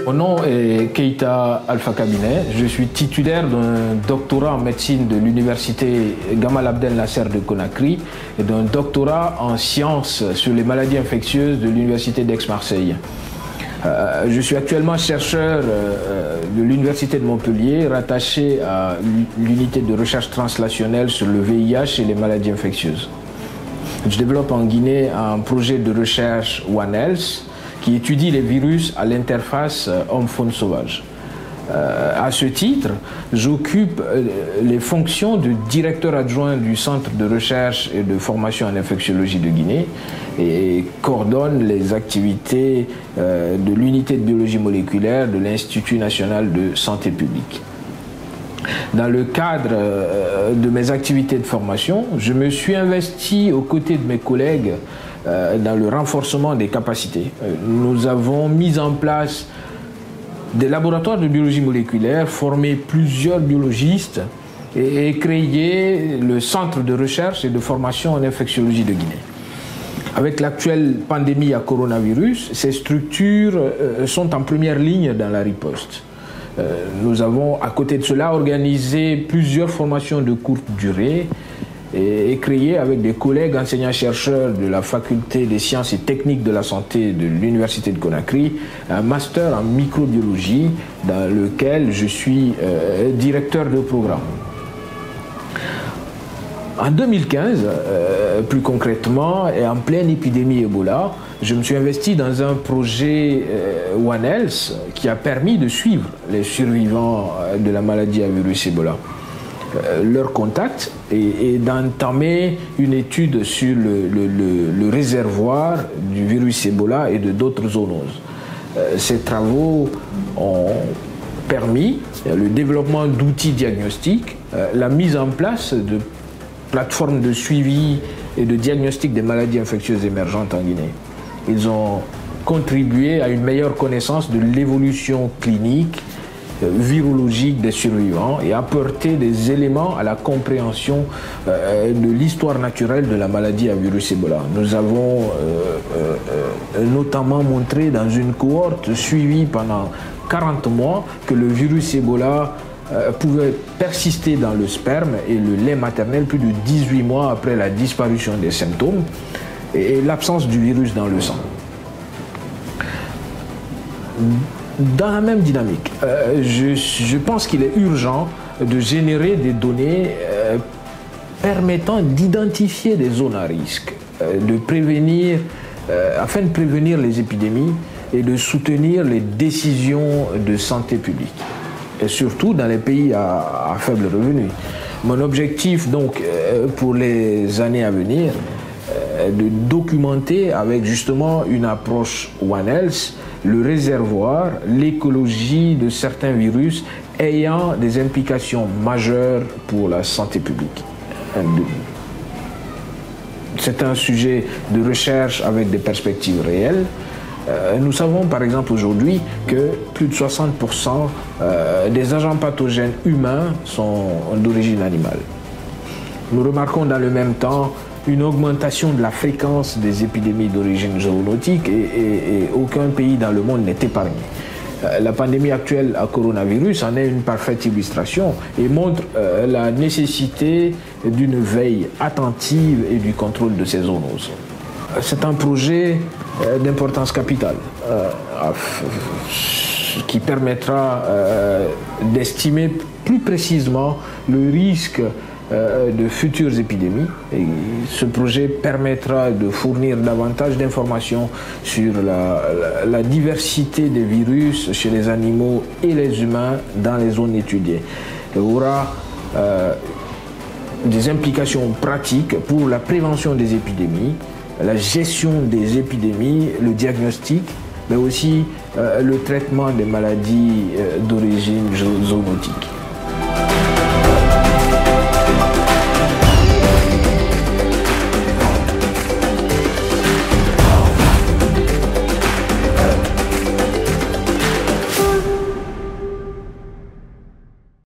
Mon nom est Keita Alpha Kabine. Je suis titulaire d'un doctorat en médecine de l'université Gamal Abdel Nasser de Conakry et d'un doctorat en sciences sur les maladies infectieuses de l'université d'Aix-Marseille. Je suis actuellement chercheur de l'université de Montpellier, rattaché à l'unité de recherche translationnelle sur le VIH et les maladies infectieuses. Je développe en Guinée un projet de recherche One Health qui étudie les virus à l'interface homme-faune sauvage. À ce titre, j'occupe les fonctions de directeur adjoint du Centre de recherche et de formation en infectiologie de Guinée et coordonne les activités de l'unité de biologie moléculaire de l'Institut national de santé publique. Dans le cadre de mes activités de formation, je me suis investi aux côtés de mes collègues dans le renforcement des capacités. Nous avons mis en place des laboratoires de biologie moléculaire, formé plusieurs biologistes et créé le Centre de recherche et de formation en infectiologie de Guinée. Avec l'actuelle pandémie à coronavirus, ces structures sont en première ligne dans la riposte. Nous avons à côté de cela organisé plusieurs formations de courte durée et créé avec des collègues enseignants-chercheurs de la faculté des sciences et techniques de la santé de l'université de Conakry un master en microbiologie dans lequel je suis directeur de programme. En 2015, plus concrètement, et en pleine épidémie Ebola, je me suis investi dans un projet One Health qui a permis de suivre les survivants de la maladie à virus Ebola. Leur contact et d'entamer une étude sur le réservoir du virus Ebola et de d'autres zoonoses. Ces travaux ont permis le développement d'outils diagnostiques, la mise en place de plateformes de suivi et de diagnostic des maladies infectieuses émergentes en Guinée. Ils ont contribué à une meilleure connaissance de l'évolution clinique, virologique des survivants et apporté des éléments à la compréhension de l'histoire naturelle de la maladie à virus Ebola. Nous avons notamment montré dans une cohorte suivie pendant 40 mois que le virus Ebola pouvait persister dans le sperme et le lait maternel plus de 18 mois après la disparition des symptômes et l'absence du virus dans le sang. Dans la même dynamique, je pense qu'il est urgent de générer des données permettant d'identifier des zones à risque, afin de prévenir les épidémies et de soutenir les décisions de santé publique, et surtout dans les pays à faible revenu. Mon objectif donc pour les années à venir est de documenter avec justement une approche One Health le réservoir, l'écologie de certains virus ayant des implications majeures pour la santé publique. C'est un sujet de recherche avec des perspectives réelles. Nous savons par exemple aujourd'hui que plus de 60% des agents pathogènes humains sont d'origine animale. Nous remarquons dans le même temps une augmentation de la fréquence des épidémies d'origine zoonotique et aucun pays dans le monde n'est épargné. La pandémie actuelle à coronavirus en est une parfaite illustration et montre la nécessité d'une veille attentive et du contrôle de ces zoonoses. C'est un projet d'importance capitale qui permettra d'estimer plus précisément le risque de futures épidémies. Et ce projet permettra de fournir davantage d'informations sur la diversité des virus chez les animaux et les humains dans les zones étudiées. Il aura des implications pratiques pour la prévention des épidémies, la gestion des épidémies, le diagnostic, mais aussi le traitement des maladies d'origine zoonotique.